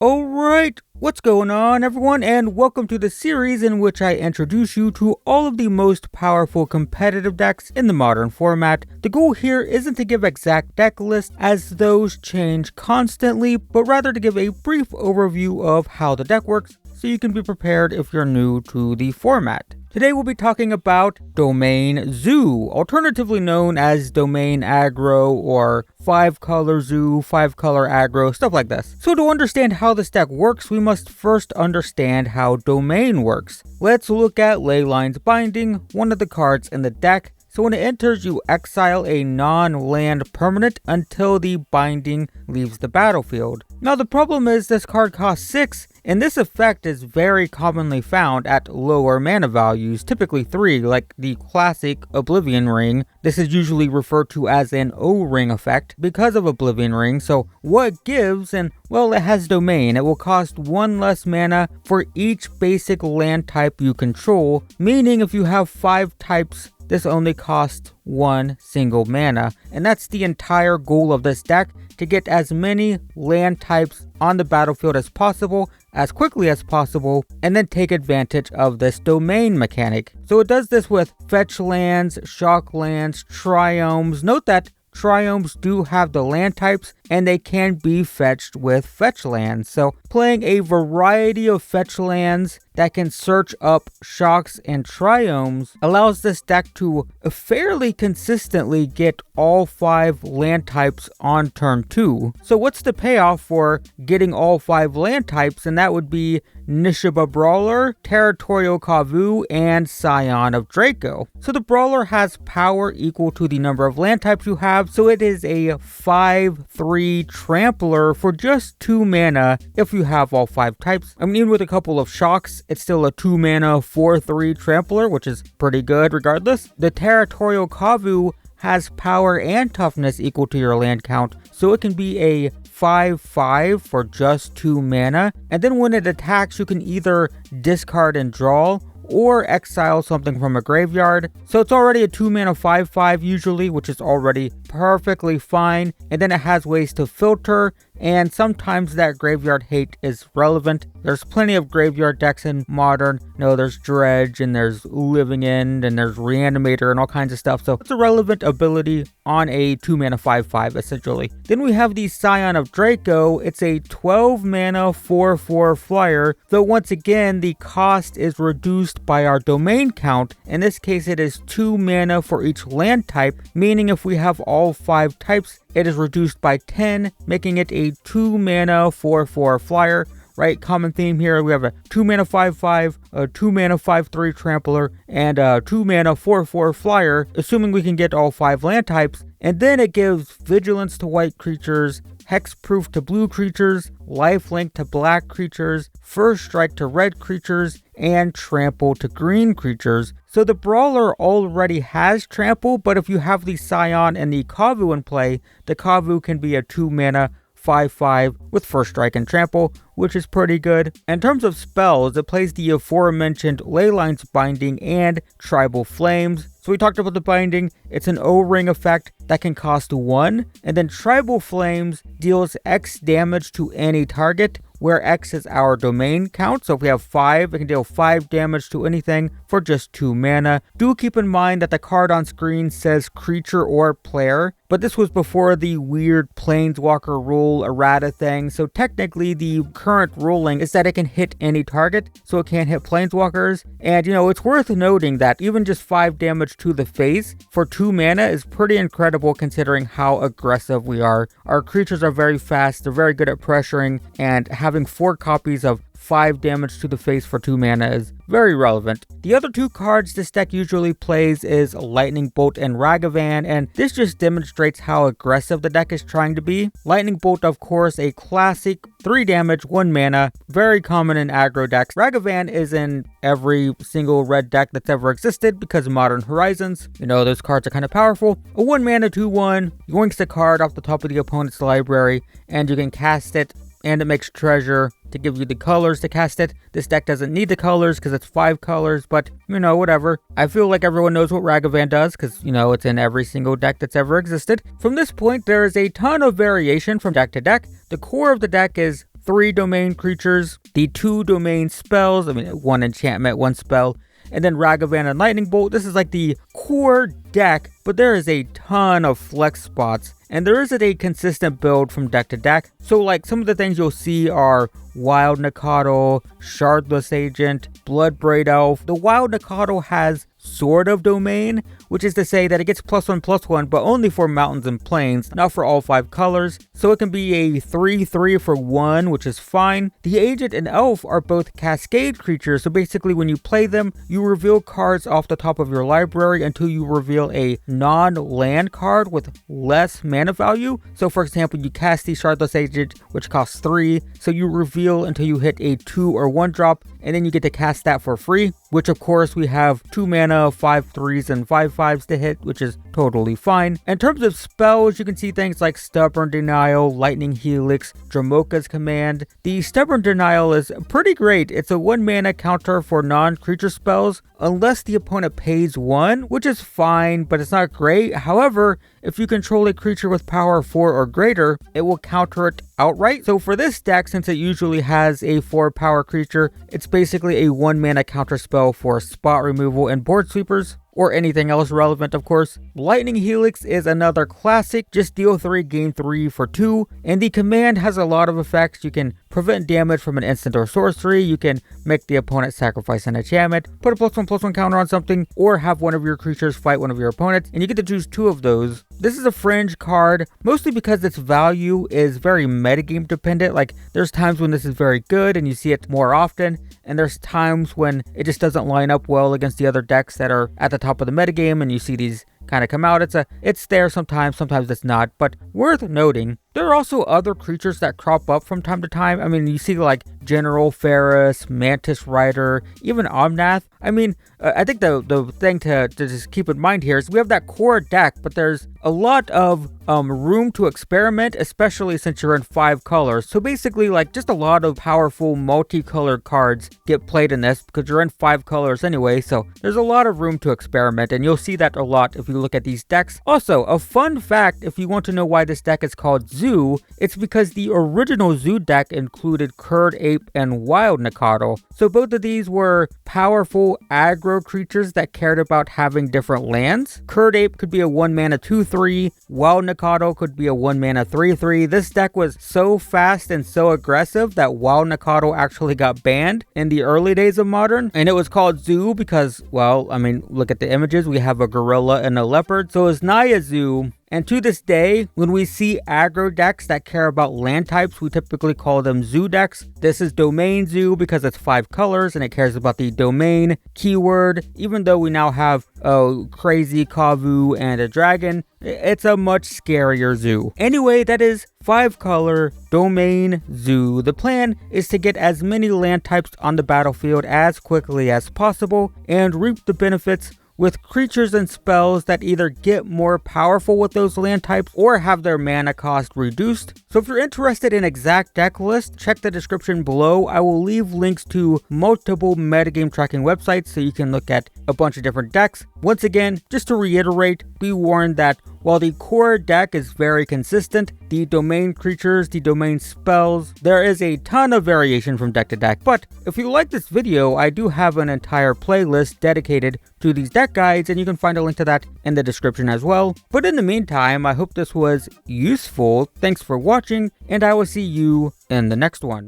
Alright, what's going on everyone, and welcome to the series in which I introduce you to all of the most powerful competitive decks in the modern format. The goal here isn't to give exact deck lists as those change constantly, but rather to give a brief overview of how the deck works so you can be prepared if you're new to the format. Today we'll be talking about Domain Zoo, alternatively known as Domain Aggro or 5-color Zoo, 5-color Aggro, stuff like this. So to understand how this deck works, we must first understand how Domain works. Let's look at Leyline's Binding, one of the cards in the deck. So when it enters, you exile a non-land permanent until the binding leaves the battlefield. Now the problem is this card costs 6, and this effect is very commonly found at lower mana values, typically 3, like the classic Oblivion Ring. This is usually referred to as an O-ring effect because of Oblivion Ring. So what it gives, and well, it has Domain. It will cost 1 less mana for each basic land type you control, meaning if you have 5 types, this only costs 1 single mana, and that's the entire goal of this deck, to get as many land types on the battlefield as possible, as quickly as possible, and then take advantage of this domain mechanic. So it does this with fetch lands, shock lands, triomes. Note that triomes do have the land types, and they can be fetched with fetch lands. So playing a variety of fetch lands that can search up shocks and triomes allows this deck to fairly consistently get all 5 land types on turn 2. So what's the payoff for getting all 5 land types? And that would be Nishiba Brawler, Territorial Kavu, and Scion of Draco. So the Brawler has power equal to the number of land types you have, so it is a 5/3 Trampler for just 2 mana if you have all 5 types. I mean, even with a couple of shocks, it's still a 2 mana 4/3 Trampler, which is pretty good regardless. The Territorial Kavu has power and toughness equal to your land count, so it can be a 5/5 for just 2 mana, and then when it attacks you can either discard and draw or exile something from a graveyard. So it's already a 2 mana 5/5 usually, which is already perfectly fine, and then it has ways to filter, and sometimes that graveyard hate is relevant. There's plenty of graveyard decks in Modern. There's Dredge, and there's Living End, and there's Reanimator, and all kinds of stuff. So it's a relevant ability on a 2 mana 5/5 essentially. Then we have the Scion of Draco. It's a 12 mana 4/4 flyer, though once again the cost is reduced by our domain count. In this case it is 2 mana for each land type, meaning if we have all 5 types, it is reduced by 10, making it a 2 mana 4/4 flyer. Right, common theme here. We have a 2 mana 5/5, a 2 mana 5/3 Trampler, and a 2 mana 4/4 flyer, assuming we can get all 5 land types. And then it gives Vigilance to white creatures, Hexproof to blue creatures, Lifelink to black creatures, First Strike to red creatures, and Trample to green creatures. So the Brawler already has Trample, but if you have the Scion and the Kavu in play, the Kavu can be a 2 mana 5/5 with First Strike and Trample, which is pretty good. In terms of spells, it plays the aforementioned Leyline's Binding and Tribal Flames. So we talked about the Binding. It's an O-ring effect that can cost 1, and then Tribal Flames deals X damage to any target, where X is our domain count. So if we have 5, it can deal 5 damage to anything for just 2 mana. Do keep in mind that the card on screen says creature or player, but this was before the weird Planeswalker rule errata thing. So technically the current ruling is that it can hit any target, so it can't hit Planeswalkers. And it's worth noting that even just 5 damage to the face for 2 mana is pretty incredible considering how aggressive we are. Our creatures are very fast, they're very good at pressuring, and having 4 copies of 5 damage to the face for 2 mana is very relevant. The other 2 cards this deck usually plays is Lightning Bolt and Ragavan, and this just demonstrates how aggressive the deck is trying to be. Lightning Bolt, of course, a classic 3 damage, 1 mana, very common in aggro decks. Ragavan is in every single red deck that's ever existed because of Modern Horizons. Those cards are kind of powerful. A 1 mana 2/1, yoinks the card off the top of the opponent's library, and you can cast it, and it makes treasure to give you the colors to cast it. This deck doesn't need the colors because it's 5 colors, but whatever. I feel like everyone knows what Ragavan does because, it's in every single deck that's ever existed. From this point, there is a ton of variation from deck to deck. The core of the deck is 3 domain creatures, the 2 domain spells, 1 enchantment, 1 spell, and then Ragavan and Lightning Bolt. This is like the core deck, but there is a ton of flex spots, and there isn't a consistent build from deck to deck. So like some of the things you'll see are Wild Nikado, Shardless Agent, Bloodbraid Elf. The Wild Nikado has sort of domain, which is to say that it gets +1/+1, but only for mountains and plains, not for all 5 colors. So it can be a 3/3 for 1, which is fine. The Agent and Elf are both Cascade creatures, so basically when you play them, you reveal cards off the top of your library until you reveal a non-land card with less mana value. So for example, you cast the Shardless Agent, which costs 3, so you reveal until you hit a 2 or 1 drop, and then you get to cast that for free, which of course we have 2 mana, 5 3s, and 5 5s to hit, which is totally fine. In terms of spells, you can see things like Stubborn Denial, Lightning Helix, Dramoka's Command. The Stubborn Denial is pretty great. It's a 1 mana counter for non-creature spells, unless the opponent pays 1, which is fine, but it's not great. However, if you control a creature with power 4 or greater, it will counter it outright. So for this deck, since it usually has a 4 power creature, it's basically a 1 mana counter spell for spot removal and board sweepers, or anything else relevant, of course. Lightning Helix is another classic, just deal 3, gain 3 for 2, and the command has a lot of effects. You can prevent damage from an instant or sorcery, you can make the opponent sacrifice an enchantment, put a +1/+1 counter on something, or have one of your creatures fight one of your opponents, and you get to choose 2 of those. This is a fringe card, mostly because its value is very metagame dependent. Like, there's times when this is very good and you see it more often, and there's times when it just doesn't line up well against the other decks that are at the top of the metagame, and you see these kind of come out. It's there sometimes it's not, but worth noting, there are also other creatures that crop up from time to time. You see like General Ferris, Mantis Rider, even Omnath. I think the thing to just keep in mind here is we have that core deck, but there's a lot of room to experiment, especially since you're in 5 colors. So basically, like, just a lot of powerful multicolored cards get played in this because you're in 5 colors anyway. So there's a lot of room to experiment, and you'll see that a lot if you look at these decks. Also, a fun fact, if you want to know why this deck is called Zoo, it's because the original Zoo deck included Curd Ape and Wild Nikado. So both of these were powerful aggro creatures that cared about having different lands. Curd Ape could be a 1 mana 2/3, Wild Nikado could be a 1 mana 3/3. This deck was so fast and so aggressive that Wild Nikado actually got banned in the early days of Modern, and it was called Zoo because, well, look at the images, we have a gorilla and a leopard, so it's Naya Zoo. And to this day, when we see aggro decks that care about land types, we typically call them Zoo decks. This is Domain Zoo because it's 5 colors and it cares about the domain keyword. Even though we now have a crazy Kavu and a dragon, it's a much scarier Zoo. Anyway, that is 5 color Domain Zoo. The plan is to get as many land types on the battlefield as quickly as possible and reap the benefits with creatures and spells that either get more powerful with those land types or have their mana cost reduced. So if you're interested in exact deck lists, check the description below. I will leave links to multiple metagame tracking websites so you can look at a bunch of different decks. Once again, just to reiterate, be warned that while the core deck is very consistent, the domain creatures, the domain spells, there is a ton of variation from deck to deck. But if you like this video, I do have an entire playlist dedicated to these deck guides, and you can find a link to that in the description as well. But in the meantime, I hope this was useful. Thanks for watching, and I will see you in the next one.